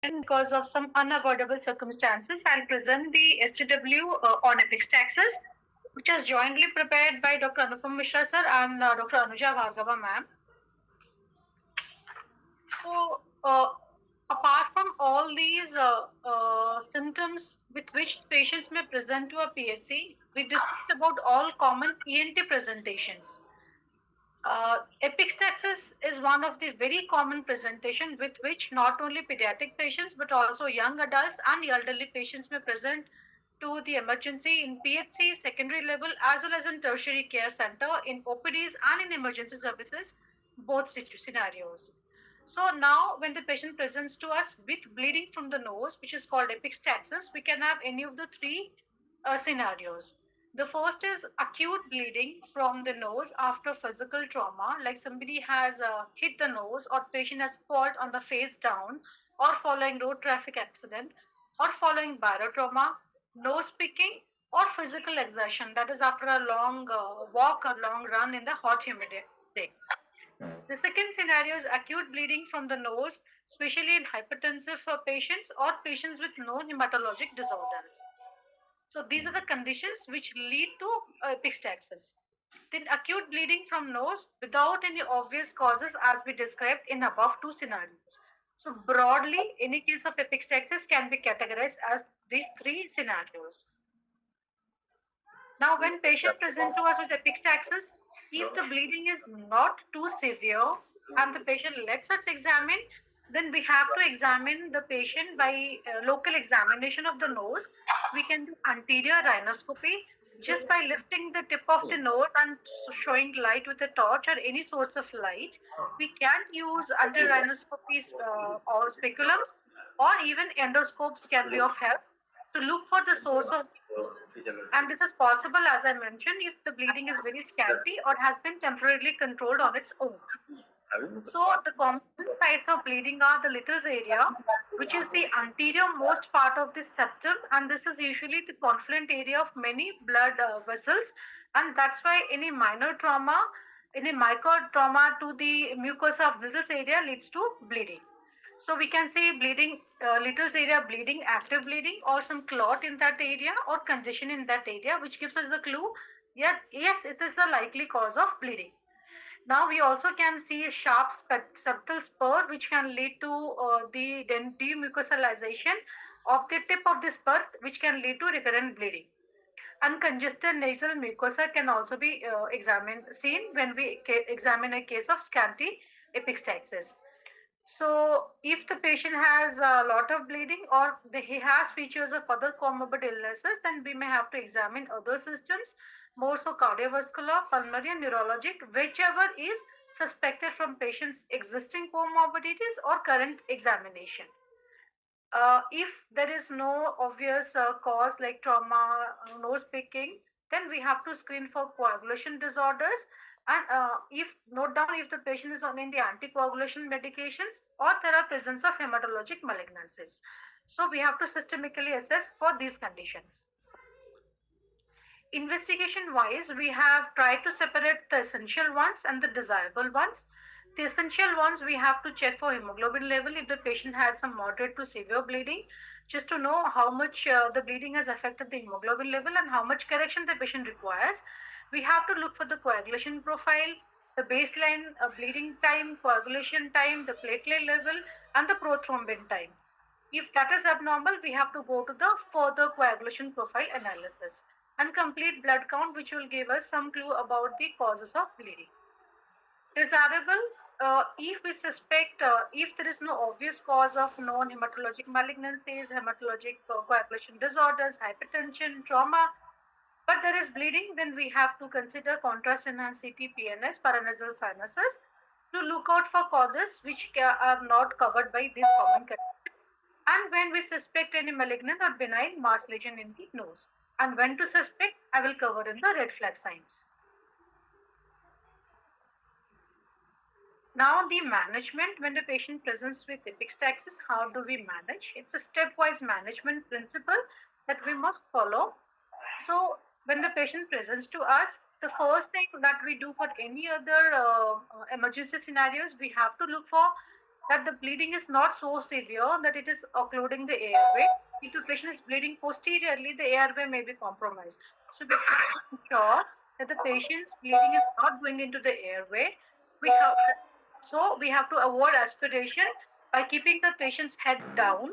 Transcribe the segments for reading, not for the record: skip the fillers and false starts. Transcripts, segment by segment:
because of some unavoidable circumstances, I'll present the STW on Epistaxis, which is jointly prepared by Dr. Anupam Mishra sir and Dr. Anuja Bhargava ma'am. So, apart from all these symptoms with which patients may present to a PSC, we discussed about all common ENT presentations. Epistaxis is one of the very common presentation with which not only pediatric patients but also young adults and elderly patients may present to the emergency in PHC, secondary level, as well as in tertiary care center, in OPDs and in emergency services, both scenarios. So now when the patient presents to us with bleeding from the nose, which is called epistaxis, we can have any of the three scenarios. The first is acute bleeding from the nose after physical trauma, like somebody has hit the nose or patient has fallen on the face down or following road traffic accident or following barotrauma, nose picking or physical exertion, that is after a long walk or long run in the hot humid day. The second scenario is acute bleeding from the nose, especially in hypertensive patients or patients with known hematologic disorders. So these are the conditions which lead to epistaxis. Then acute bleeding from nose without any obvious causes, as we described in above two scenarios. So broadly, any case of epistaxis can be categorized as these three scenarios. Now, when patient present to us with epistaxis, if the bleeding is not too severe and the patient lets us examine, then we have to examine the patient by local examination of the nose. We can do anterior rhinoscopy just by lifting the tip of the nose and showing light with a torch or any source of light. We can use anterior rhinoscopies or speculums, or even endoscopes can be of help to look for the source of, and this is possible, as I mentioned, if the bleeding is very scanty or has been temporarily controlled on its own. So the common sites of bleeding are the Little's area, which is the anterior most part of the septum, and this is usually the confluent area of many blood vessels, and that's why any minor trauma, any micro trauma to the mucosa of Little's area leads to bleeding. So we can say bleeding, Little's area bleeding, active bleeding, or some clot in that area or congestion in that area, which gives us the clue, yeah, yes, it is the likely cause of bleeding. Now we also can see a sharp septal spur, which can lead to the demucosalization of the tip of the spur, which can lead to recurrent bleeding. And congested nasal mucosa can also be seen when we examine a case of scanty epistaxis. So if the patient has a lot of bleeding or he has features of other comorbid illnesses, then we may have to examine other systems, more so cardiovascular, pulmonary and neurologic, whichever is suspected from patient's existing comorbidities or current examination. If there is no obvious cause like trauma, nose picking, then we have to screen for coagulation disorders. And if note down if the patient is on any anticoagulation medications or there are presence of hematologic malignancies. So we have to systemically assess for these conditions. Investigation wise, we have tried to separate the essential ones and the desirable ones. The essential ones, we have to check for hemoglobin level if the patient has some moderate to severe bleeding, just to know how much the bleeding has affected the hemoglobin level and how much correction the patient requires. We have to look for the coagulation profile, the baseline bleeding time, coagulation time, the platelet level, and the prothrombin time. If that is abnormal, we have to go to the further coagulation profile analysis and complete blood count, which will give us some clue about the causes of bleeding. Desirable, if we suspect, if there is no obvious cause of known hematologic malignancies, hematologic coagulation disorders, hypertension, trauma, but there is bleeding, then we have to consider contrast enhanced CT, PNS, paranasal sinuses to look out for causes which are not covered by these common conditions. And when we suspect any malignant or benign mass lesion in the nose. And when to suspect, I will cover in the red flag signs. Now the management, when the patient presents with epistaxis, how do we manage? It's a stepwise management principle that we must follow. So when the patient presents to us, the first thing that we do for any other emergency scenarios, we have to look for that the bleeding is not so severe that it is occluding the airway. If the patient is bleeding posteriorly, the airway may be compromised. So we have to ensure that the patient's bleeding is not going into the airway. We have, so we have to avoid aspiration by keeping the patient's head down,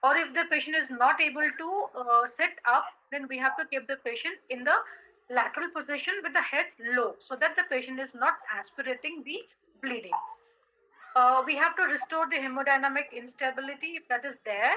or if the patient is not able to sit up, then we have to keep the patient in the lateral position with the head low so that the patient is not aspirating the bleeding. We have to restore the hemodynamic instability if that is there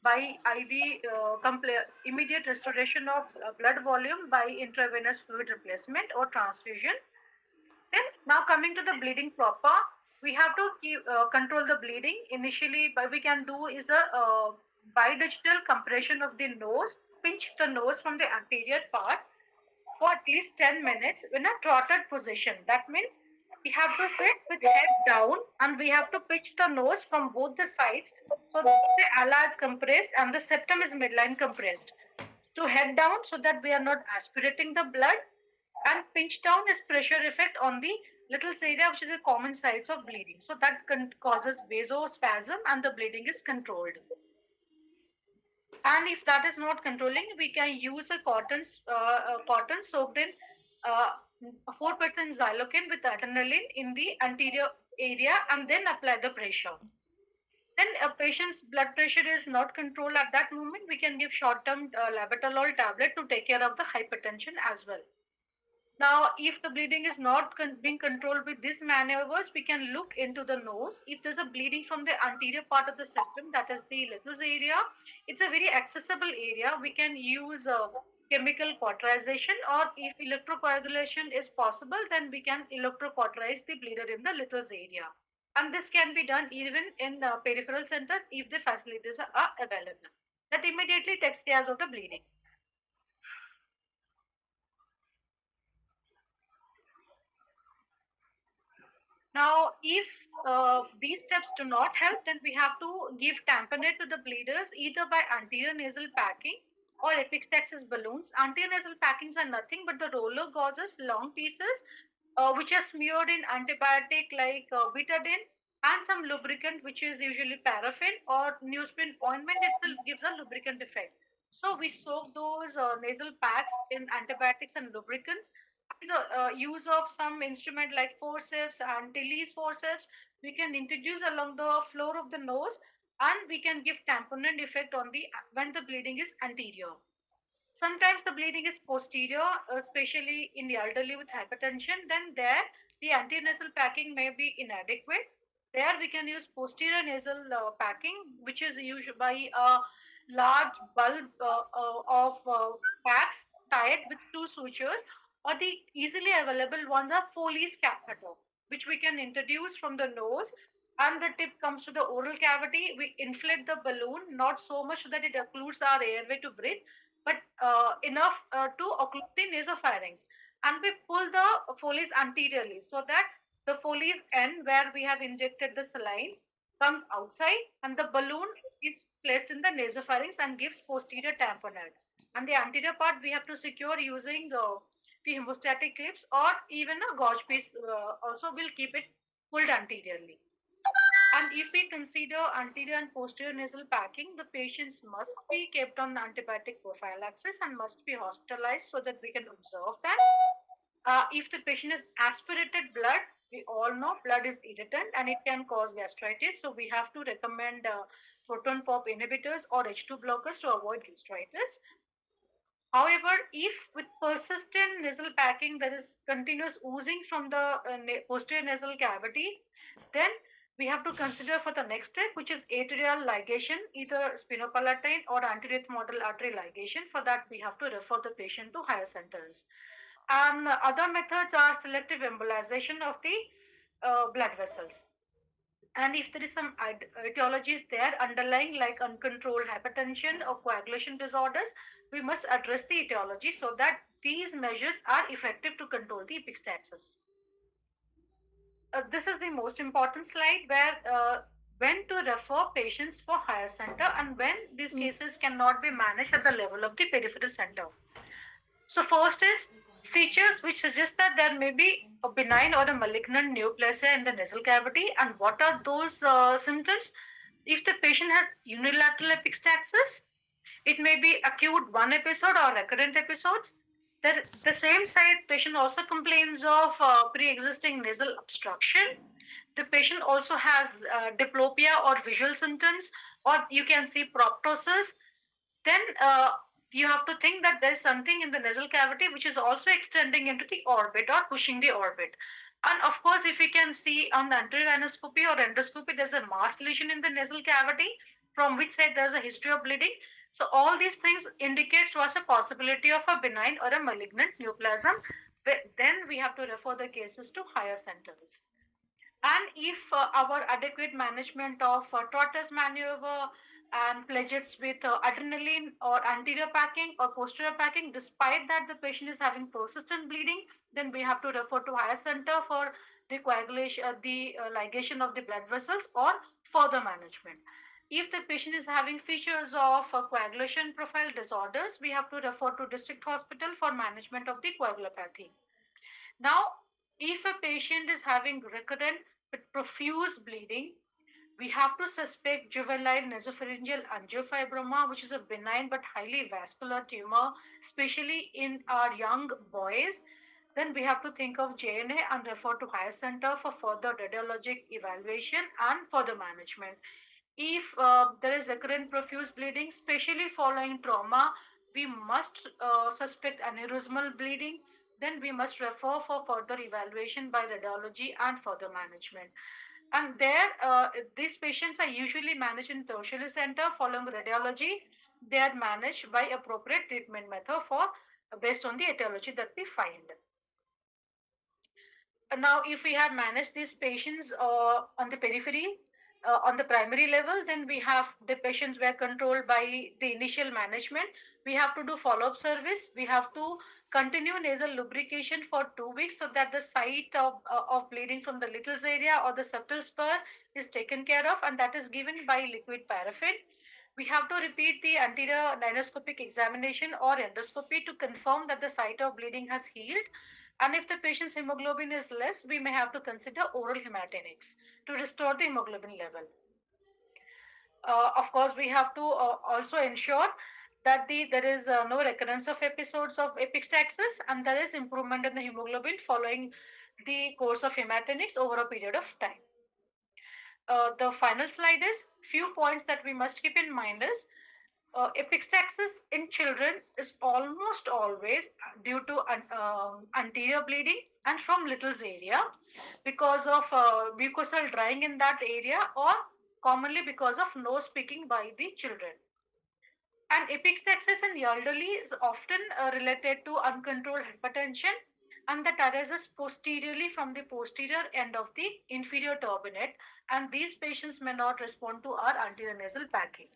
by IV immediate restoration of blood volume by intravenous fluid replacement or transfusion. Then now coming to the bleeding proper, we have to control the bleeding. Initially, what we can do is a bidigital compression of the nose, pinch the nose from the anterior part for at least 10 minutes in a trotted position. That means we have to sit with head down and we have to pitch the nose from both the sides so that the ala is compressed and the septum is midline compressed. To head down so that we are not aspirating the blood, and pinch down is pressure effect on the little area which is a common sites of bleeding. So that causes vasospasm and the bleeding is controlled. And if that is not controlling, we can use a cotton soaked in 4% xylocaine with adrenaline in the anterior area and then apply the pressure. Then a patient's blood pressure is not controlled at that moment, we can give short-term labetalol tablet to take care of the hypertension as well. Now, if the bleeding is not being controlled with these maneuvers, we can look into the nose. If there's a bleeding from the anterior part of the system, that is the Little's area, it's a very accessible area. We can use chemical cauterization, or if electrocoagulation is possible, then we can electrocauterize the bleeder in the Little's area. And this can be done even in peripheral centers if the facilities are available. That immediately takes care of the bleeding. Now, if these steps do not help, then we have to give tamponade to the bleeders either by anterior nasal packing or epistaxis balloons. Anterior nasal packings are nothing but the roller gauzes, long pieces, which are smeared in antibiotic like betadine and some lubricant, which is usually paraffin, or newsprint ointment itself gives a lubricant effect. So we soak those nasal packs in antibiotics and lubricants. Use of some instrument like forceps and Tilly's forceps, we can introduce along the floor of the nose, and we can give tamponade effect on the when the bleeding is anterior. Sometimes the bleeding is posterior, especially in the elderly with hypertension. Then there, the antenasal packing may be inadequate. There we can use posterior nasal packing, which is used by a large bulb of packs tied with two sutures, or the easily available ones are Foley's catheter, which we can introduce from the nose, and the tip comes to the oral cavity. We inflate the balloon, not so much so that it occludes our airway to breathe, but enough to occlude the nasopharynx. And we pull the Foley's anteriorly so that the Foley's end, where we have injected the saline, comes outside, and the balloon is placed in the nasopharynx and gives posterior tamponade. And the anterior part we have to secure using the hemostatic clips, or even a gauge piece also will keep it pulled anteriorly. And if we consider anterior and posterior nasal packing, the patients must be kept on antibiotic prophylaxis and must be hospitalized so that we can observe that. If the patient is aspirated blood, we all know blood is irritant and it can cause gastritis. So we have to recommend proton pump inhibitors or H2 blockers to avoid gastritis. However, if with persistent nasal packing there is continuous oozing from the posterior nasal cavity, then we have to consider for the next step, which is atrial ligation, either spinopalatine or anteriothmoidal artery ligation. For that, we have to refer the patient to higher centers. And other methods are selective embolization of the blood vessels. And if there is some etiologies there underlying, like uncontrolled hypertension or coagulation disorders, we must address the etiology so that these measures are effective to control the epistaxis. This is the most important slide where when to refer patients for higher center and when these cases cannot be managed at the level of the peripheral center. So first is Features which suggest that there may be a benign or a malignant neoplasia in the nasal cavity. And what are those symptoms? If the patient has unilateral epistaxis, it may be acute one episode or recurrent episodes. The same side patient also complains of pre-existing nasal obstruction. The patient also has diplopia or visual symptoms, or you can see proptosis. Then you have to think that there is something in the nasal cavity which is also extending into the orbit or pushing the orbit. And of course, if we can see on the anterior anoscopy or endoscopy, there's a mass lesion in the nasal cavity from which side there's a history of bleeding. So all these things indicate to us a possibility of a benign or a malignant neoplasm. Then we have to refer the cases to higher centers. And if our adequate management of Trotter's maneuver and pledgets with adrenaline or anterior packing or posterior packing, despite that the patient is having persistent bleeding, then we have to refer to higher center for the coagulation, the ligation of the blood vessels or further management. If the patient is having features of coagulation profile disorders, we have to refer to district hospital for management of the coagulopathy. Now, if a patient is having recurrent but profuse bleeding, we have to suspect juvenile nasopharyngeal angiofibroma, which is a benign but highly vascular tumor, especially in our young boys. Then we have to think of JNA and refer to higher center for further radiologic evaluation and further management. If there is recurrent profuse bleeding, especially following trauma, we must suspect aneurysmal bleeding. Then we must refer for further evaluation by radiology and further management. And there, these patients are usually managed in tertiary center following radiology. They are managed by appropriate treatment method for based on the etiology that we find. Now, if we have managed these patients on the periphery, on the primary level, then we have the patients were controlled by the initial management. We have to do follow-up service. We have to continue nasal lubrication for 2 weeks so that the site of bleeding from the little's area or the septal spur is taken care of, and that is given by liquid paraffin. We have to repeat the anterior dynoscopic examination or endoscopy to confirm that the site of bleeding has healed. And if the patient's hemoglobin is less, we may have to consider oral hematinics to restore the hemoglobin level. Of course, we have to also ensure that there is no recurrence of episodes of epistaxis and there is improvement in the hemoglobin following the course of hematinics over a period of time. The final slide is few points that we must keep in mind is epistaxis in children is almost always due to anterior bleeding and from little's area because of mucosal drying in that area or commonly because of nose picking by the children. And epistaxis in elderly is often related to uncontrolled hypertension and that arises posteriorly from the posterior end of the inferior turbinate, and these patients may not respond to our anterior nasal packing.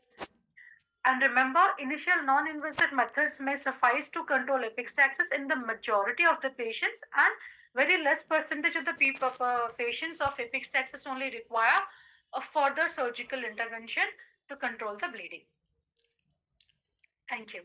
And remember, initial non-invasive methods may suffice to control epistaxis in the majority of the patients, and very less percentage of the patients of epistaxis only require a further surgical intervention to control the bleeding. Thank you.